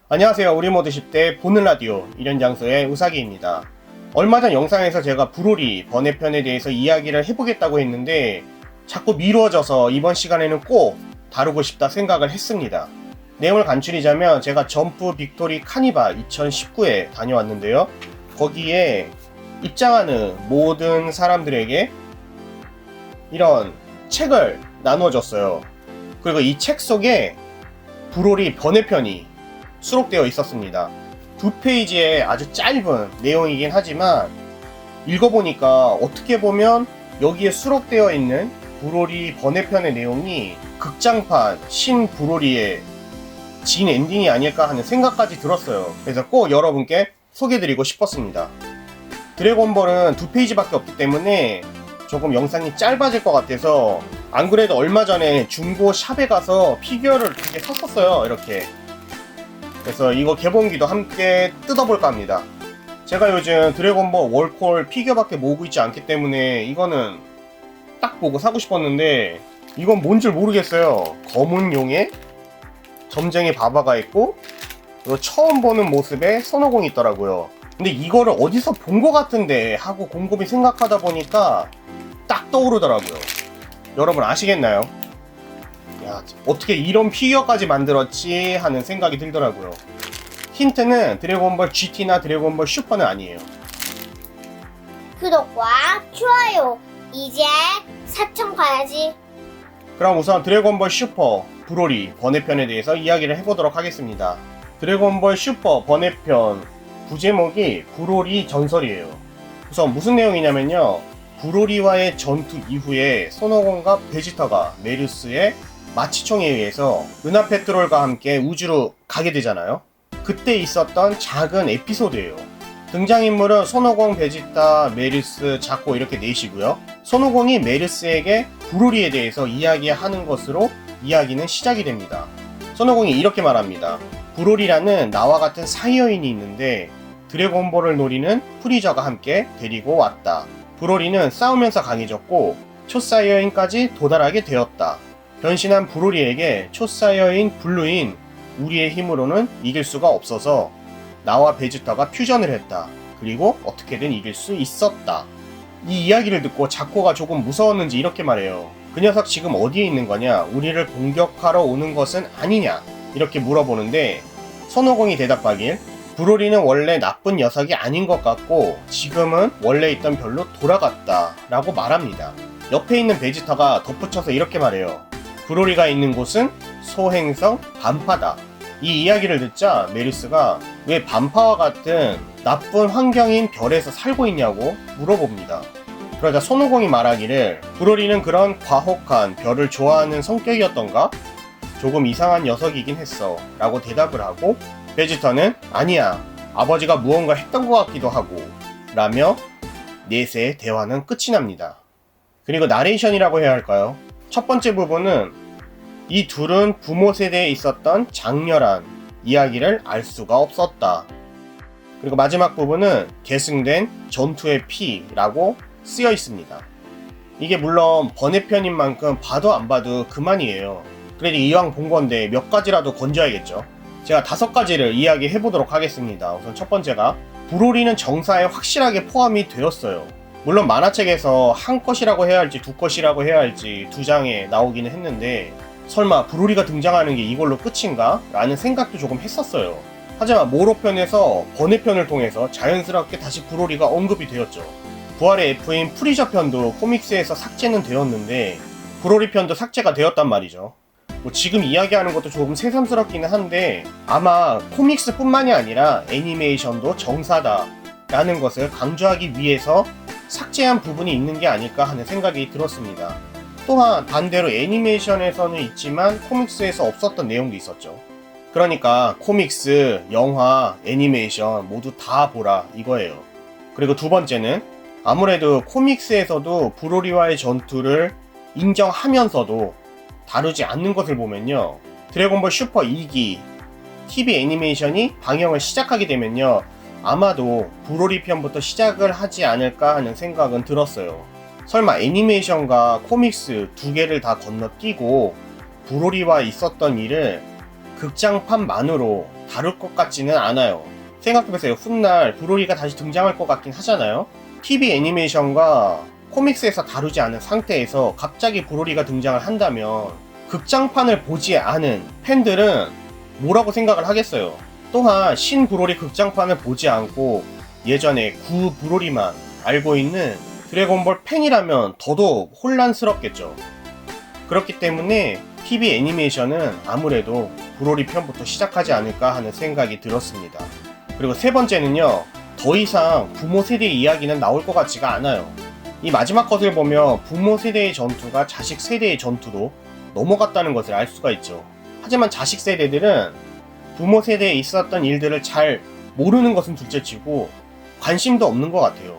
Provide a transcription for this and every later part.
안녕하세요. 우리모드 10대 보는 라디오 1년 장소의 우사기입니다. 얼마 전 영상에서 제가 브로리 번외편에 대해서 이야기를 해보겠다고 했는데 자꾸 미뤄져서 이번 시간에는 꼭 다루고 싶다 생각을 했습니다. 내용을 간추리자면 제가 점프 빅토리 카니발 2019에 다녀왔는데요. 거기에 입장하는 모든 사람들에게 이런 책을 나눠줬어요. 그리고 이 책 속에 브로리 번외편이 수록되어 있었습니다. 2페이지의 아주 짧은 내용이긴 하지만 읽어보니까 어떻게 보면 여기에 수록되어 있는 브로리 번외편의 내용이 극장판 신 브로리의 진 엔딩이 아닐까 하는 생각까지 들었어요. 그래서 꼭 여러분께 소개드리고 싶었습니다. 드래곤볼은 2페이지밖에 없기 때문에 조금 영상이 짧아질 것 같아서 안 그래도 얼마 전에 중고 샵에 가서 피규어를 2개 샀었어요. 이렇게. 그래서 이거 개봉기도 함께 뜯어볼까 합니다. 제가 요즘 드래곤볼 월콜 피규어밖에 모으고 있지 않기 때문에 이거는 딱 보고 사고 싶었는데 이건 뭔 줄 모르겠어요. 검은 용에 점쟁이 바바가 있고 그리고 처음 보는 모습에 손오공이 있더라고요. 근데 이거를 어디서 본 것 같은데 하고 곰곰이 생각하다 보니까 딱 떠오르더라고요. 여러분 아시겠나요? 야, 어떻게 이런 피규어까지 만들었지 하는 생각이 들더라고요. 힌트는 드래곤볼 GT나 드래곤볼 슈퍼는 아니에요. 구독과 좋아요. 이제 4천 가야지. 그럼 우선 드래곤볼 슈퍼 브로리 번외편에 대해서 이야기를 해보도록 하겠습니다. 드래곤볼 슈퍼 번외편 부제목이 브로리 전설이에요. 우선 무슨 내용이냐면요, 브로리와의 전투 이후에 손오공과 베지터가 메르스의 마취총에 의해서 은하페트롤과 함께 우주로 가게 되잖아요. 그때 있었던 작은 에피소드예요. 등장인물은 손오공, 베지타, 메르스, 자코 이렇게 넷이고요. 손오공이 메르스에게 브로리에 대해서 이야기하는 것으로 이야기는 시작이 됩니다. 손오공이 이렇게 말합니다. 브로리라는 나와 같은 사이어인이 있는데 드래곤볼을 노리는 프리저가 함께 데리고 왔다. 브로리는 싸우면서 강해졌고 초사이어인까지 도달하게 되었다. 변신한 브로리에게 초사이어인 블루인 우리의 힘으로는 이길 수가 없어서 나와 베지터가 퓨전을 했다. 그리고 어떻게든 이길 수 있었다. 이 이야기를 듣고 자코가 조금 무서웠는지 이렇게 말해요. 그 녀석 지금 어디에 있는 거냐? 우리를 공격하러 오는 것은 아니냐? 이렇게 물어보는데 손오공이 대답하길 브로리는 원래 나쁜 녀석이 아닌 것 같고 지금은 원래 있던 별로 돌아갔다 라고 말합니다. 옆에 있는 베지터가 덧붙여서 이렇게 말해요. 브로리가 있는 곳은 소행성 반파다. 이 이야기를 듣자 메르스가 왜 반파와 같은 나쁜 환경인 별에서 살고 있냐고 물어봅니다. 그러자 손오공이 말하기를 브로리는 그런 과혹한 별을 좋아하는 성격이었던가? 조금 이상한 녀석이긴 했어 라고 대답을 하고 베지터는 아니야, 아버지가 무언가 했던 것 같기도 하고 라며 넷의 대화는 끝이 납니다. 그리고 나레이션이라고 해야 할까요? 첫 번째 부분은 이 둘은 부모 세대에 있었던 장렬한 이야기를 알 수가 없었다. 그리고 마지막 부분은 계승된 전투의 피라고 쓰여 있습니다. 이게 물론 번외편인 만큼 봐도 안 봐도 그만이에요. 그래도 이왕 본 건데 몇 가지라도 건져야겠죠. 제가 5가지를 이야기해 보도록 하겠습니다. 우선 첫 번째가 브로리는 정사에 확실하게 포함이 되었어요. 물론 만화책에서 한 컷이라고 해야 할지 2컷이라고 해야 할지 2장에 나오기는 했는데 설마 브로리가 등장하는 게 이걸로 끝인가? 라는 생각도 조금 했었어요. 하지만 모로편에서 번외편을 통해서 자연스럽게 다시 브로리가 언급이 되었죠. 부활의 F인 프리저 편도 코믹스에서 삭제는 되었는데 브로리 편도 삭제가 되었단 말이죠. 지금 이야기하는 것도 조금 새삼스럽기는 한데 아마 코믹스 뿐만이 아니라 애니메이션도 정사다 라는 것을 강조하기 위해서 삭제한 부분이 있는 게 아닐까 하는 생각이 들었습니다. 또한 반대로 애니메이션에서는 있지만 코믹스에서 없었던 내용도 있었죠. 그러니까 코믹스, 영화, 애니메이션 모두 다 보라 이거예요. 그리고 두 번째는 아무래도 코믹스에서도 브로리와의 전투를 인정하면서도 다루지 않는 것을 보면요, 드래곤볼 슈퍼 2기 TV 애니메이션이 방영을 시작하게 되면요 아마도 브로리 편부터 시작을 하지 않을까 하는 생각은 들었어요. 설마 애니메이션과 코믹스 2개를 다 건너뛰고 브로리와 있었던 일을 극장판만으로 다룰 것 같지는 않아요. 생각해보세요. 훗날 브로리가 다시 등장할 것 같긴 하잖아요. TV 애니메이션과 코믹스에서 다루지 않은 상태에서 갑자기 브로리가 등장을 한다면 극장판을 보지 않은 팬들은 뭐라고 생각을 하겠어요. 또한 신 브로리 극장판을 보지 않고 예전에 구 브로리만 알고 있는 드래곤볼 팬이라면 더더욱 혼란스럽겠죠. 그렇기 때문에 TV 애니메이션은 아무래도 브로리 편부터 시작하지 않을까 하는 생각이 들었습니다. 그리고 세 번째는요, 더 이상 부모 세대의 이야기는 나올 것 같지가 않아요. 이 마지막 컷을 보면 부모 세대의 전투가 자식 세대의 전투로 넘어갔다는 것을 알 수가 있죠. 하지만 자식 세대들은 부모 세대에 있었던 일들을 잘 모르는 것은 둘째치고 관심도 없는 것 같아요.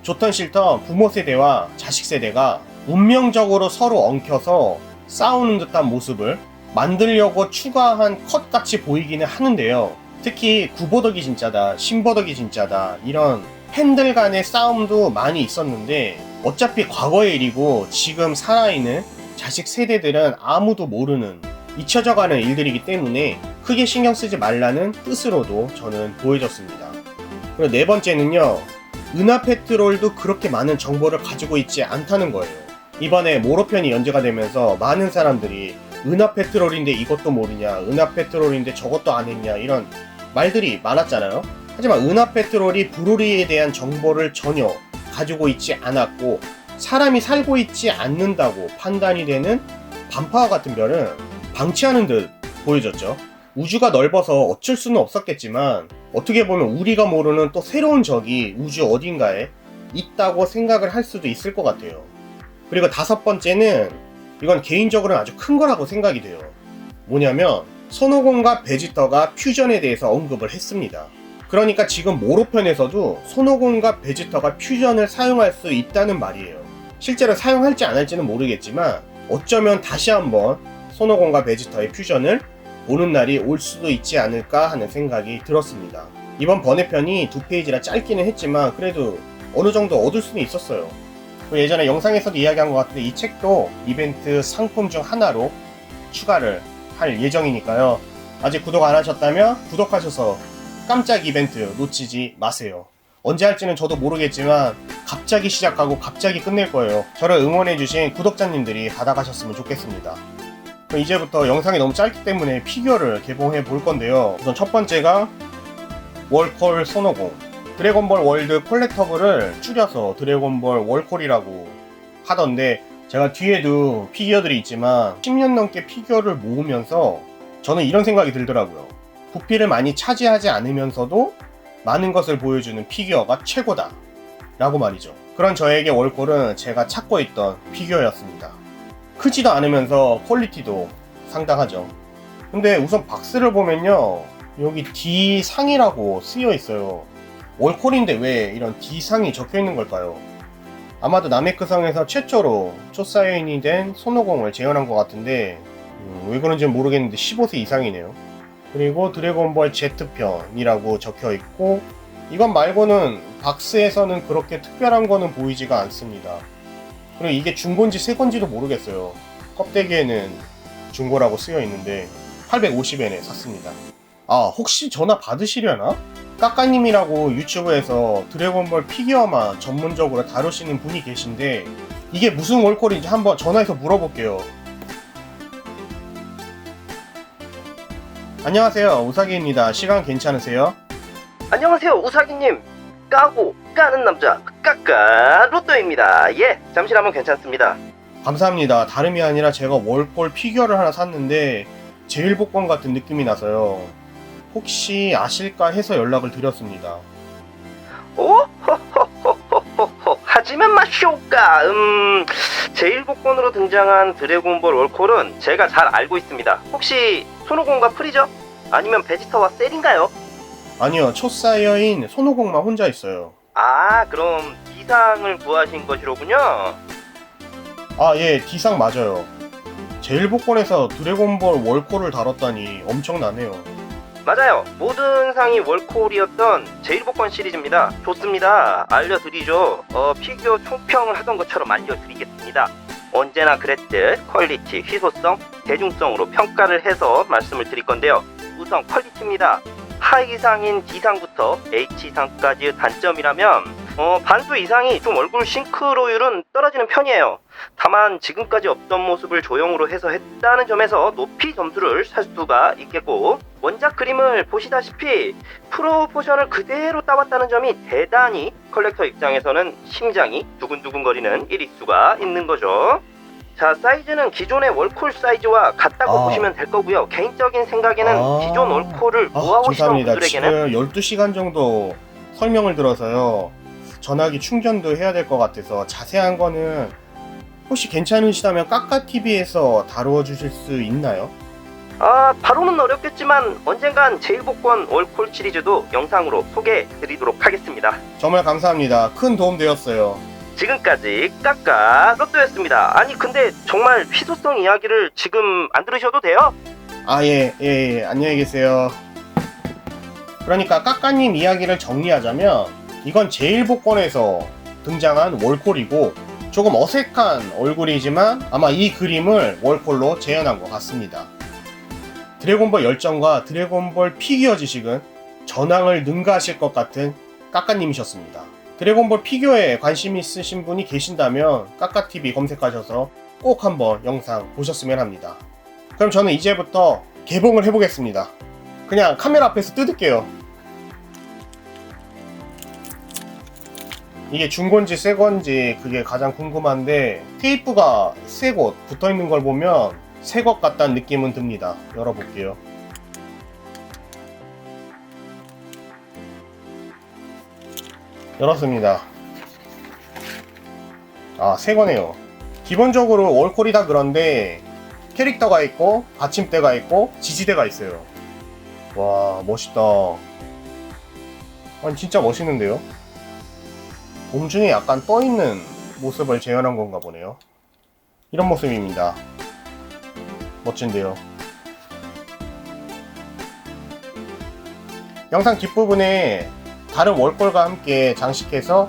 좋던 싫던 부모 세대와 자식 세대가 운명적으로 서로 엉켜서 싸우는 듯한 모습을 만들려고 추가한 컷같이 보이기는 하는데요. 특히 구버덕이 진짜다, 신버덕이 진짜다 이런 팬들 간의 싸움도 많이 있었는데 어차피 과거의 일이고 지금 살아있는 자식 세대들은 아무도 모르는 잊혀져가는 일들이기 때문에 크게 신경 쓰지 말라는 뜻으로도 저는 보여졌습니다. 그리고 네 번째는요, 은하 페트롤도 그렇게 많은 정보를 가지고 있지 않다는 거예요. 이번에 모로편이 연재가 되면서 많은 사람들이 은하 페트롤인데 이것도 모르냐, 은하 페트롤인데 저것도 안 했냐 이런 말들이 많았잖아요. 하지만 은하 페트롤이 브로리에 대한 정보를 전혀 가지고 있지 않았고 사람이 살고 있지 않는다고 판단이 되는 반파와 같은 별은 방치하는 듯 보여졌죠. 우주가 넓어서 어쩔 수는 없었겠지만 어떻게 보면 우리가 모르는 또 새로운 적이 우주 어딘가에 있다고 생각을 할 수도 있을 것 같아요. 그리고 다섯 번째는 이건 개인적으로는 아주 큰 거라고 생각이 돼요. 뭐냐면 손오공과 베지터가 퓨전에 대해서 언급을 했습니다. 그러니까 지금 모로편에서도 손오공과 베지터가 퓨전을 사용할 수 있다는 말이에요. 실제로 사용할지 안 할지는 모르겠지만 어쩌면 다시 한번 손오공과 베지터의 퓨전을 보는 날이 올 수도 있지 않을까 하는 생각이 들었습니다. 이번 번외편이 2페이지라 짧기는 했지만 그래도 어느 정도 얻을 수는 있었어요. 예전에 영상에서도 이야기한 것 같은데 이 책도 이벤트 상품 중 하나로 추가를 할 예정이니까요. 아직 구독 안 하셨다면 구독하셔서 깜짝 이벤트 놓치지 마세요. 언제 할지는 저도 모르겠지만 갑자기 시작하고 갑자기 끝낼 거예요. 저를 응원해주신 구독자님들이 받아가셨으면 좋겠습니다. 그럼 이제부터 영상이 너무 짧기 때문에 피규어를 개봉해 볼 건데요. 우선 첫 번째가 월콜 손오공, 드래곤볼 월드 콜렉터블을 줄여서 드래곤볼 월콜이라고 하던데 제가 뒤에도 피규어들이 있지만 10년 넘게 피규어를 모으면서 저는 이런 생각이 들더라고요. 부피를 많이 차지하지 않으면서도 많은 것을 보여주는 피규어가 최고다 라고 말이죠. 그런 저에게 월콜은 제가 찾고 있던 피규어였습니다. 크지도 않으면서 퀄리티도 상당하죠. 근데 우선 박스를 보면요, 여기 D상이라고 쓰여 있어요. 월콜인데 왜 이런 D상이 적혀 있는 걸까요? 아마도 나메크성에서 최초로 초사연이 된 손오공을 재현한 것 같은데 왜 그런지는 모르겠는데 15세 이상이네요. 그리고 드래곤볼 Z편이라고 적혀 있고 이건 말고는 박스에서는 그렇게 특별한 거는 보이지가 않습니다. 그리고 이게 중고인지 새건지도 모르겠어요. 껍데기에는 중고라고 쓰여 있는데 850엔에 샀습니다. 아, 혹시 전화 받으시려나? 까까님이라고 유튜브에서 드래곤볼 피규어만 전문적으로 다루시는 분이 계신데 이게 무슨 월콜인지 한번 전화해서 물어볼게요. 안녕하세요, 우사기입니다. 시간 괜찮으세요? 안녕하세요, 우사기님. 까고 까는 남자 까까 로또입니다. 예, 잠시라면 괜찮습니다. 감사합니다. 다름이 아니라 제가 월콜 피규어를 하나 샀는데 제일복권 같은 느낌이 나서요. 혹시 아실까 해서 연락을 드렸습니다. 오? 호호호호호호. 하지만 마쇼까. 제일복권으로 등장한 드래곤볼 월콜은 제가 잘 알고 있습니다. 혹시 손오공과 프리저? 아니면 베지터와 셀인가요? 아니요, 초사이어인 손오공만 혼자 있어요. 아, 그럼 D상을 구하신 것이로군요. 아, 예, D상 맞아요. 제일복권에서 드래곤볼 월콜을 다뤘다니 엄청나네요. 맞아요. 모든 상이 월콜이었던 제일복권 시리즈입니다. 좋습니다. 알려드리죠. 피규어 총평을 하던 것처럼 알려드리겠습니다. 언제나 그랬듯 퀄리티, 희소성, 대중성으로 평가를 해서 말씀을 드릴 건데요. 우선 퀄리티입니다. 하이 이상인 D상부터 H 이상까지의 단점이라면 반수 이상이 좀 얼굴 싱크로율은 떨어지는 편이에요. 다만 지금까지 없던 모습을 조형으로 해서 했다는 점에서 높이 점수를 살 수가 있겠고, 원작 그림을 보시다시피 프로포션을 그대로 따왔다는 점이 대단히 컬렉터 입장에서는 심장이 두근두근거리는 일일 수가 있는 거죠. 자, 사이즈는 기존의 월콜 사이즈와 같다고 보시면 될 거고요. 개인적인 생각에는 기존 월콜을 모아오시던 죄송합니다. 분들에게는 지금 12시간 정도 설명을 들어서요, 전화기 충전도 해야 될 것 같아서 자세한 거는 혹시 괜찮으시다면 까까TV에서 다루어 주실 수 있나요? 바로는 어렵겠지만 언젠간 제일복권 월콜 시리즈도 영상으로 소개해 드리도록 하겠습니다. 정말 감사합니다. 큰 도움 되었어요. 지금까지 까까 로또였습니다. 아니 근데 정말 희소성 이야기를 지금 안 들으셔도 돼요? 예. 안녕히 계세요. 그러니까 까까님 이야기를 정리하자면, 이건 제일복권에서 등장한 월콜이고 조금 어색한 얼굴이지만 아마 이 그림을 월콜로 재현한 것 같습니다. 드래곤볼 열정과 드래곤볼 피규어 지식은 전황을 능가하실 것 같은 까까님이셨습니다. 드래곤볼 피규어에 관심 있으신 분이 계신다면 까까TV 검색하셔서 꼭 한번 영상 보셨으면 합니다. 그럼 저는 이제부터 개봉을 해보겠습니다. 그냥 카메라 앞에서 뜯을게요. 이게 중고인지 새건지 그게 가장 궁금한데, 테이프가 새 곳 붙어있는 걸 보면 새 것 같다는 느낌은 듭니다. 열어볼게요. 열었습니다. 새 거네요. 기본적으로 월콜이다 그런데 캐릭터가 있고 받침대가 있고 지지대가 있어요. 와, 멋있다. 아니 진짜 멋있는데요? 공중에 약간 떠있는 모습을 재현한 건가 보네요. 이런 모습입니다. 멋진데요. 영상 뒷부분에 다른 월콜과 함께 장식해서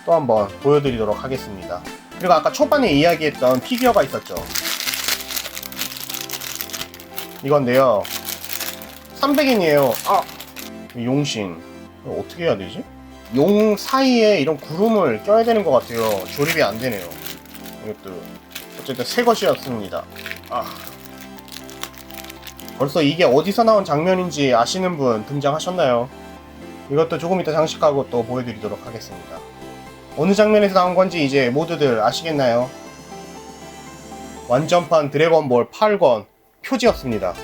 또 한번 보여드리도록 하겠습니다. 그리고 아까 초반에 이야기했던 피규어가 있었죠. 이건데요, 300엔이에요. 용신. 이거 어떻게 해야 되지? 용 사이에 이런 구름을 껴야 되는 것 같아요. 조립이 안 되네요. 이것도 어쨌든 새 것이었습니다. 벌써 이게 어디서 나온 장면인지 아시는 분 등장하셨나요? 이것도 조금 이따 장식하고 또 보여드리도록 하겠습니다. 어느 장면에서 나온 건지 이제 모두들 아시겠나요? 완전판 드래곤볼 8권 표지였습니다.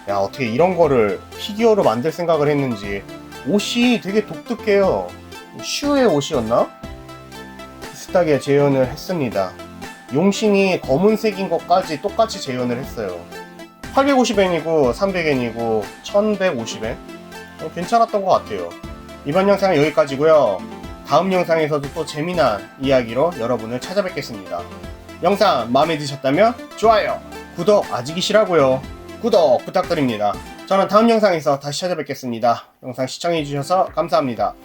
야, 어떻게 이런 거를 피규어로 만들 생각을 했는지. 옷이 되게 독특해요. 슈의 옷이었나? 비슷하게 재현을 했습니다. 용신이 검은색인 것까지 똑같이 재현을 했어요. 850엔이고 300엔이고 1150엔? 괜찮았던 것 같아요. 이번 영상은 여기까지고요. 다음 영상에서도 또 재미난 이야기로 여러분을 찾아뵙겠습니다. 영상 마음에 드셨다면 좋아요, 구독 아직이시라고요. 구독 부탁드립니다. 저는 다음 영상에서 다시 찾아뵙겠습니다. 영상 시청해주셔서 감사합니다.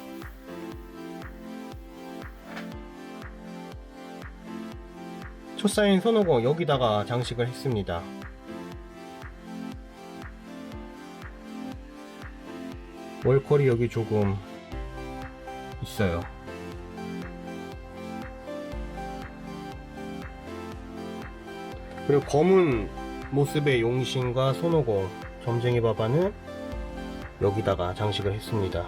초사인 손오공 여기다가 장식을 했습니다. 월콜이 여기 조금 있어요. 그리고 검은 모습의 용신과 손오공 점쟁이 바바는 여기다가 장식을 했습니다.